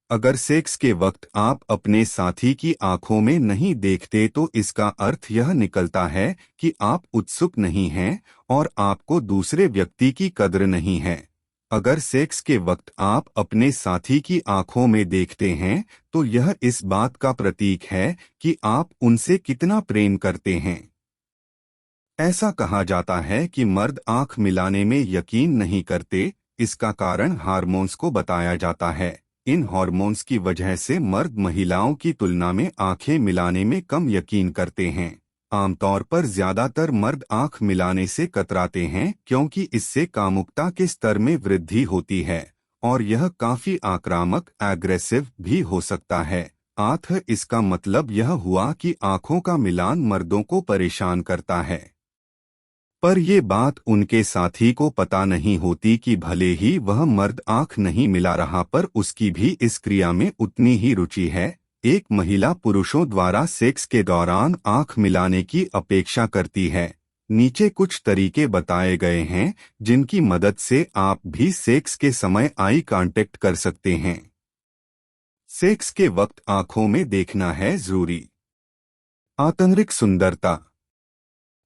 अगर सेक्स के वक्त आप अपने साथी की आंखों में नहीं देखते तो इसका अर्थ यह निकलता है कि आप उत्सुक नहीं हैं और आपको दूसरे व्यक्ति की कद्र नहीं है। अगर सेक्स के वक्त आप अपने साथी की आंखों में देखते हैं तो यह इस बात का प्रतीक है कि आप उनसे कितना प्रेम करते हैं। ऐसा कहा जाता है कि मर्द आंख मिलाने में यकीन नहीं करते। इसका कारण हार्मोन्स को बताया जाता है। इन हार्मोन्स की वजह से मर्द महिलाओं की तुलना में आंखें मिलाने में कम यकीन करते हैं। आमतौर पर ज्यादातर मर्द आंख मिलाने से कतराते हैं क्योंकि इससे कामुकता के स्तर में वृद्धि होती है और यह काफी आक्रामक एग्रेसिव भी हो सकता है। इसका मतलब यह हुआ कि आंखों का मिलान मर्दों को परेशान करता है, पर ये बात उनके साथी को पता नहीं होती कि भले ही वह मर्द आंख नहीं मिला रहा पर उसकी भी इस क्रिया में उतनी ही रुचि है। एक महिला पुरुषों द्वारा सेक्स के दौरान आंख मिलाने की अपेक्षा करती है। नीचे कुछ तरीके बताए गए हैं जिनकी मदद से आप भी सेक्स के समय आई कांटेक्ट कर सकते हैं। सेक्स के वक्त आंखों में देखना है जरूरी। आंतरिक सुंदरता।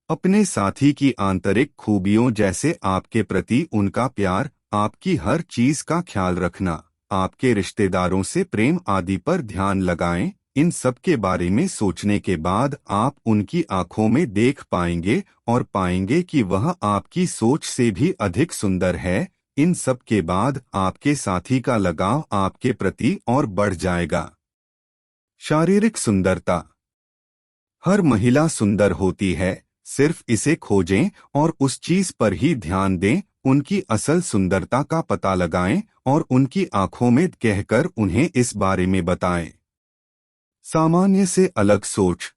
अपने साथी की आंतरिक खूबियों जैसे आपके प्रति उनका प्यार, आपकी हर चीज का ख्याल रखना, आपके रिश्तेदारों से प्रेम आदि पर ध्यान लगाएं। इन सब के बारे में सोचने के बाद आप उनकी आंखों में देख पाएंगे और पाएंगे कि वह आपकी सोच से भी अधिक सुंदर है। इन सब के बाद आपके साथी का लगाव आपके प्रति और बढ़ जाएगा। शारीरिक सुंदरता। हर महिला सुंदर होती है, सिर्फ इसे खोजें और उस चीज पर ही ध्यान दें। उनकी असल सुंदरता का पता लगाएं और उनकी आंखों में कहकर उन्हें इस बारे में बताएं। सामान्य से अलग सोच।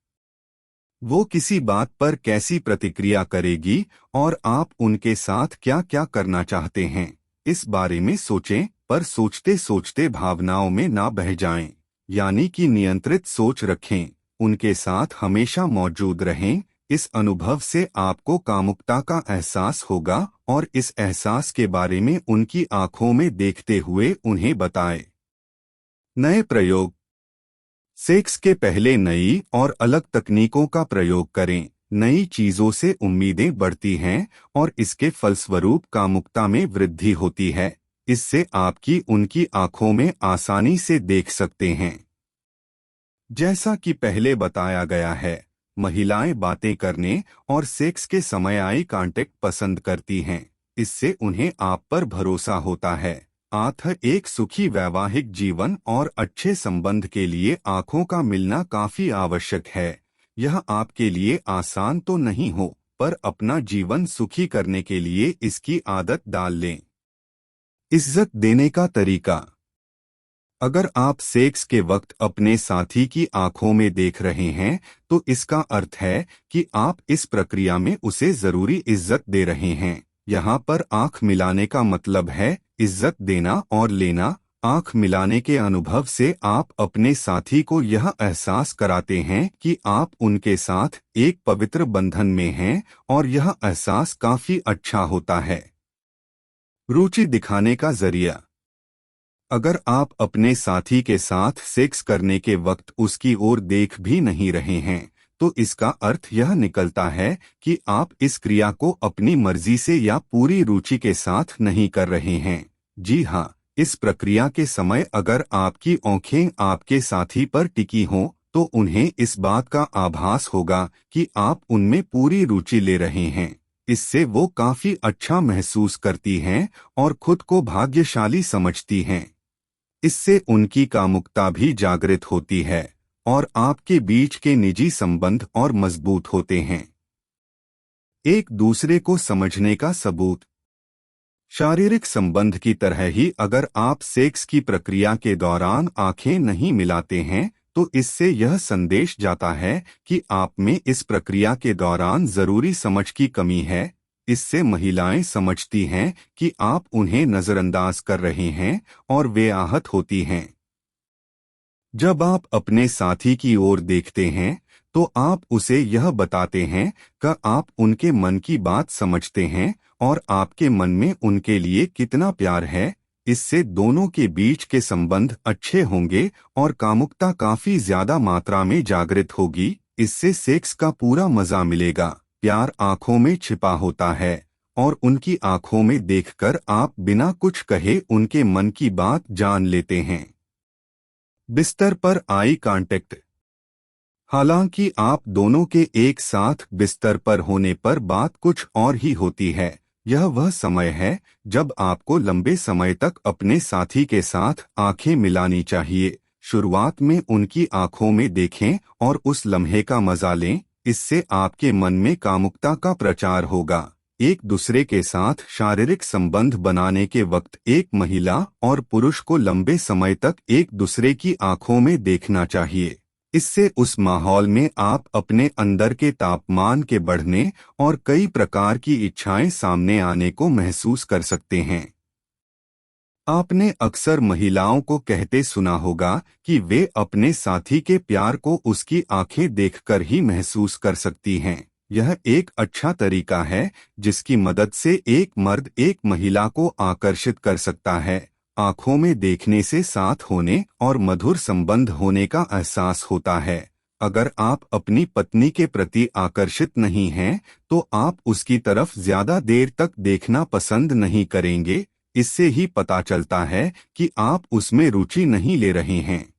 वो किसी बात पर कैसी प्रतिक्रिया करेगी और आप उनके साथ क्या क्या करना चाहते हैं, इस बारे में सोचें, पर सोचते सोचते भावनाओं में ना बह जाएं। यानी कि नियंत्रित सोच रखें, उनके साथ हमेशा मौजूद रहें। इस अनुभव से आपको कामुकता का एहसास होगा और इस एहसास के बारे में उनकी आंखों में देखते हुए उन्हें बताएं। नए प्रयोग। सेक्स के पहले नई और अलग तकनीकों का प्रयोग करें। नई चीजों से उम्मीदें बढ़ती हैं और इसके फलस्वरूप कामुकता में वृद्धि होती है। इससे आपकी उनकी आंखों में आसानी से देख सकते हैं। जैसा कि पहले बताया गया है, महिलाएं बातें करने और सेक्स के समय आई कांटेक्ट पसंद करती हैं। इससे उन्हें आप पर भरोसा होता है। एक सुखी वैवाहिक जीवन और अच्छे संबंध के लिए आंखों का मिलना काफी आवश्यक है। यह आपके लिए आसान तो नहीं हो, पर अपना जीवन सुखी करने के लिए इसकी आदत डाल लें। इज्जत देने का तरीका। अगर आप सेक्स के वक्त अपने साथी की आंखों में देख रहे हैं तो इसका अर्थ है कि आप इस प्रक्रिया में उसे जरूरी इज्जत दे रहे हैं। यहाँ पर आंख मिलाने का मतलब है इज्जत देना और लेना। आंख मिलाने के अनुभव से आप अपने साथी को यह एहसास कराते हैं कि आप उनके साथ एक पवित्र बंधन में हैं और यह एहसास काफी अच्छा होता है। रुचि दिखाने का जरिया। अगर आप अपने साथी के साथ सेक्स करने के वक्त उसकी ओर देख भी नहीं रहे हैं तो इसका अर्थ यह निकलता है कि आप इस क्रिया को अपनी मर्जी से या पूरी रुचि के साथ नहीं कर रहे हैं। जी हाँ, इस प्रक्रिया के समय अगर आपकी आंखें आपके साथी पर टिकी हों तो उन्हें इस बात का आभास होगा कि आप उनमें पूरी रुचि ले रहे हैं। इससे वो काफी अच्छा महसूस करती हैं और खुद को भाग्यशाली समझती हैं। इससे उनकी कामुकता भी जागृत होती है और आपके बीच के निजी संबंध और मजबूत होते हैं। एक दूसरे को समझने का सबूत। शारीरिक संबंध की तरह ही अगर आप सेक्स की प्रक्रिया के दौरान आंखें नहीं मिलाते हैं तो इससे यह संदेश जाता है कि आप में इस प्रक्रिया के दौरान जरूरी समझ की कमी है। इससे महिलाएं समझती हैं कि आप उन्हें नजरअंदाज कर रहे हैं और वे आहत होती हैं। जब आप अपने साथी की ओर देखते हैं तो आप उसे यह बताते हैं कि आप उनके मन की बात समझते हैं और आपके मन में उनके लिए कितना प्यार है। इससे दोनों के बीच के संबंध अच्छे होंगे और कामुकता काफी ज्यादा मात्रा में जागृत होगी। इससे सेक्स का पूरा मजा मिलेगा। प्यार आंखों में छिपा होता है और उनकी आंखों में देखकर आप बिना कुछ कहे उनके मन की बात जान लेते हैं। बिस्तर पर आई कांटेक्ट। हालांकि आप दोनों के एक साथ बिस्तर पर होने पर बात कुछ और ही होती है। यह वह समय है जब आपको लंबे समय तक अपने साथी के साथ आंखें मिलानी चाहिए। शुरुआत में उनकी आंखों में देखें और उस लम्हे का मजा लें। इससे आपके मन में कामुकता का प्रचार होगा। एक दूसरे के साथ शारीरिक संबंध बनाने के वक्त एक महिला और पुरुष को लंबे समय तक एक दूसरे की आंखों में देखना चाहिए। इससे उस माहौल में आप अपने अंदर के तापमान के बढ़ने और कई प्रकार की इच्छाएं सामने आने को महसूस कर सकते हैं। आपने अक्सर महिलाओं को कहते सुना होगा कि वे अपने साथी के प्यार को उसकी आंखें देखकर ही महसूस कर सकती हैं। यह एक अच्छा तरीका है जिसकी मदद से एक मर्द एक महिला को आकर्षित कर सकता है। आंखों में देखने से साथ होने और मधुर संबंध होने का एहसास होता है। अगर आप अपनी पत्नी के प्रति आकर्षित नहीं हैं, तो आप उसकी तरफ ज्यादा देर तक देखना पसंद नहीं करेंगे। इससे ही पता चलता है कि आप उसमें रुचि नहीं ले रहे हैं।